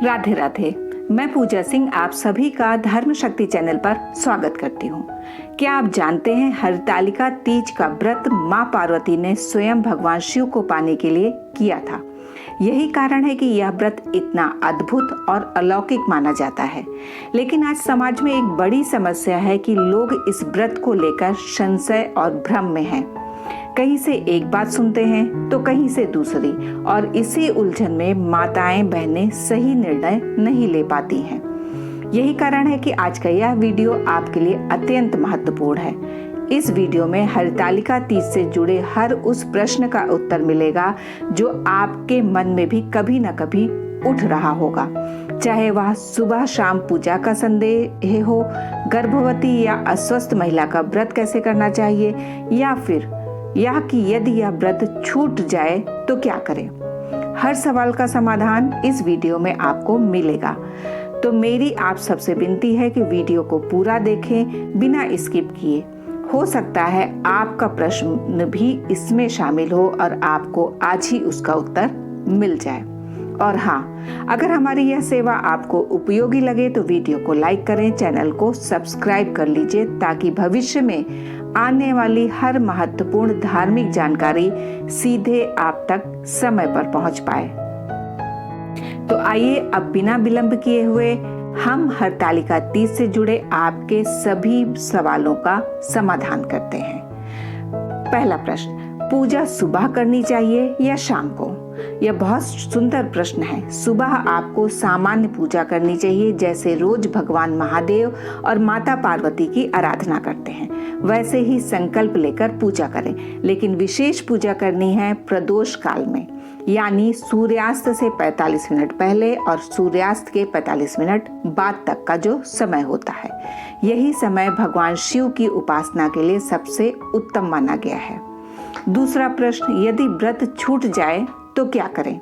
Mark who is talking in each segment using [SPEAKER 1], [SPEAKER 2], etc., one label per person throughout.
[SPEAKER 1] राधे राधे। मैं पूजा सिंह आप सभी का धर्म शक्ति चैनल पर स्वागत करती हूँ। क्या आप जानते हैं हरतालिका तीज का व्रत माँ पार्वती ने स्वयं भगवान शिव को पाने के लिए किया था। यही कारण है कि यह व्रत इतना अद्भुत और अलौकिक माना जाता है। लेकिन आज समाज में एक बड़ी समस्या है कि लोग इस व्रत को लेकर संशय और भ्रम में हैं। कहीं से एक बात सुनते हैं तो कहीं से दूसरी, और इसी उलझन में माताएं बहनें सही निर्णय नहीं ले पाती हैं। यही कारण है कि आज का यह वीडियो आपके लिए अत्यंत महत्वपूर्ण है। इस वीडियो में हरतालिका तीज से जुड़े हर उस प्रश्न का उत्तर मिलेगा जो आपके मन में भी कभी न कभी उठ रहा होगा, चाहे वह सुबह शाम पूजा का संदेह हो, गर्भवती या अस्वस्थ महिला का व्रत कैसे करना चाहिए, या फिर यह कि यदि यह व्रत छूट जाए तो क्या करें। हर सवाल का समाधान इस वीडियो में आपको मिलेगा। तो मेरी आप सबसे विनती है कि वीडियो को पूरा देखें बिना स्किप किए। हो सकता है आपका प्रश्न भी इसमें शामिल हो और आपको आज ही उसका उत्तर मिल जाए। और हाँ, अगर हमारी यह सेवा आपको उपयोगी लगे तो वीडियो को लाइक करें, चैनल को सब्सक्राइब कर लीजिए ताकि भविष्य में आने वाली हर महत्वपूर्ण धार्मिक जानकारी सीधे आप तक समय पर पहुंच पाए। तो आइए अब बिना विलंब किए हुए हम हरतालिका तीज से जुड़े आपके सभी सवालों का समाधान करते हैं। पहला प्रश्न, पूजा सुबह करनी चाहिए या शाम को? यह बहुत सुंदर प्रश्न है। सुबह आपको सामान्य पूजा करनी चाहिए, जैसे रोज भगवान महादेव और माता पार्वती की आराधना करते हैं वैसे ही संकल्प लेकर पूजा करें। लेकिन विशेष पूजा करनी है प्रदोष काल में, यानी सूर्यास्त से 45 मिनट पहले और सूर्यास्त के 45 मिनट बाद तक का जो समय होता है। यही समय भगवान शिव की उपासना के लिए सबसे उत्तम माना गया है। दूसरा प्रश्न, यदि व्रत छूट जाए तो क्या करें?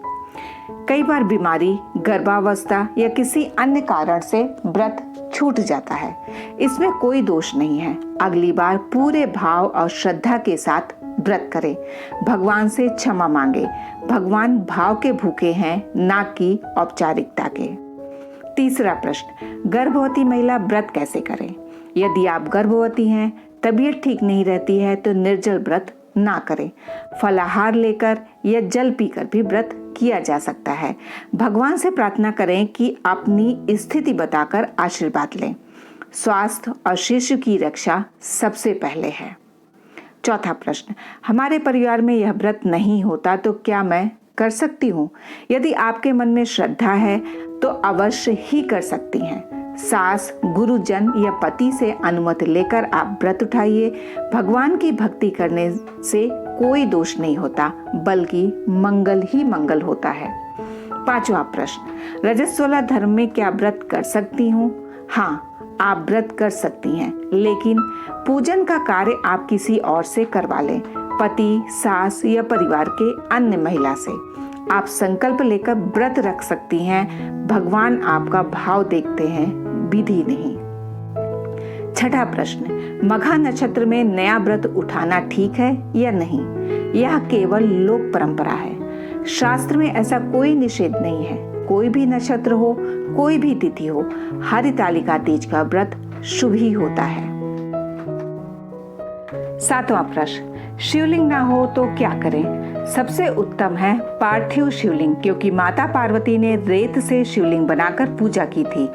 [SPEAKER 1] कई बार बीमारी, गर्भावस्था या किसी अन्य कारण से व्रत छूट जाता है। इसमें कोई दोष नहीं है। अगली बार पूरे भाव और श्रद्धा के साथ व्रत करें। भगवान से क्षमा मांगे। भगवान भाव के भूखे हैं, ना कि औपचारिकता के। तीसरा प्रश्न, गर्भवती महिला व्रत कैसे करें? यदि आप गर्भवती हैं, तबीयत ठीक नहीं रहती है तो निर्जल व्रत ना करें। फलाहार लेकर या जल पीकर भी व्रत किया जा सकता है। भगवान से प्रार्थना करें कि अपनी स्थिति बताकर आशीर्वाद लें। स्वास्थ्य और शिशु की रक्षा सबसे पहले है। चौथा प्रश्न, हमारे परिवार में यह व्रत नहीं होता तो क्या मैं कर सकती हूँ? यदि आपके मन में श्रद्धा है तो अवश्य ही कर सकती हैं। सास, गुरुजन या पति से अनुमति लेकर आप व्रत उठाइए। भगवान की भक्ति करने से कोई दोष नहीं होता, बल्कि मंगल ही मंगल होता है। पांचवा प्रश्न, रजस्वला धर्म में क्या व्रत कर सकती हूँ? हाँ, आप व्रत कर सकती हैं, लेकिन पूजन का कार्य आप किसी और से करवा लें, पति, सास या परिवार के अन्य महिला से। आप संकल्प लेकर व्रत रख सकती हैं। भगवान आपका भाव देखते हैं, विधि नहीं। छठा प्रश्न, मघा नक्षत्र में नया व्रत उठाना ठीक है या नहीं? यह केवल लोक परंपरा है। शास्त्र में ऐसा कोई निषेध नहीं है। कोई भी नक्षत्र हो, कोई भी तिथि हो, हरतालिका तीज का व्रत शुभ ही होता है। सातवां प्रश्न, शिवलिंग ना हो तो क्या करें? सबसे उत्तम है पार्थिव शिवलिंग, क्योंकि माता पार्वती ने रेत से शिवलिंग बनाकर पूजा की थी।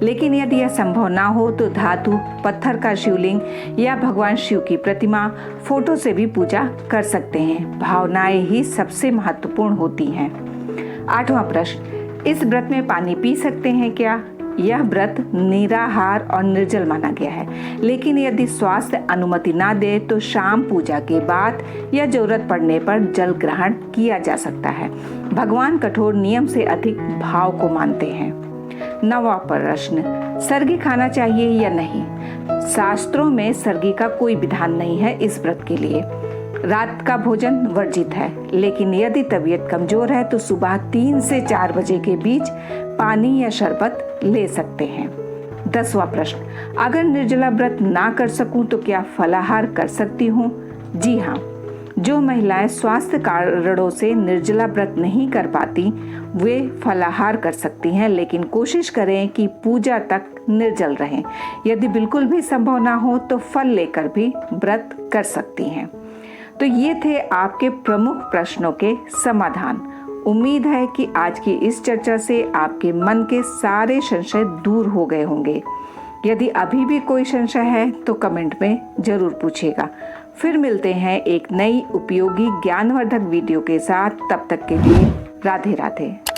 [SPEAKER 1] लेकिन यदि यह संभव ना हो तो धातु, पत्थर का शिवलिंग या भगवान शिव की प्रतिमा, फोटो से भी पूजा कर सकते हैं। भावनाएं ही सबसे महत्वपूर्ण होती हैं। आठवां प्रश्न, इस व्रत में पानी पी सकते हैं क्या? यह व्रत निराहार और निर्जल माना गया है, लेकिन यदि स्वास्थ्य अनुमति ना दे तो शाम पूजा के बाद या जरूरत पड़ने पर जल ग्रहण किया जा सकता है। भगवान कठोर नियम से अधिक भाव को मानते हैं। नवा प्रश्न, सर्गी खाना चाहिए या नहीं? शास्त्रों में सर्गी का कोई विधान नहीं है इस व्रत के लिए। रात का भोजन वर्जित है, लेकिन यदि तबीयत कमजोर है तो सुबह 3 से 4 बजे के बीच पानी या शरबत ले सकते हैं। 10वां प्रश्न, अगर निर्जला व्रत ना कर सकूं तो क्या फलाहार कर सकती हूँ? जी हाँ, जो महिलाएं स्वास्थ्य कारणों से निर्जला व्रत नहीं कर पाती वे फलाहार कर सकती हैं, लेकिन कोशिश करें कि पूजा तक निर्जल रहें। यदि बिल्कुल भी संभव ना हो तो फल लेकर भी व्रत कर सकती हैं। तो ये थे आपके प्रमुख प्रश्नों के समाधान। उम्मीद है कि आज की इस चर्चा से आपके मन के सारे संशय दूर हो गए होंगे। यदि अभी भी कोई संशय है तो कमेंट में जरूर पूछिएगा। फिर मिलते हैं एक नई उपयोगी ज्ञानवर्धक वीडियो के साथ। तब तक के लिए राधे राधे।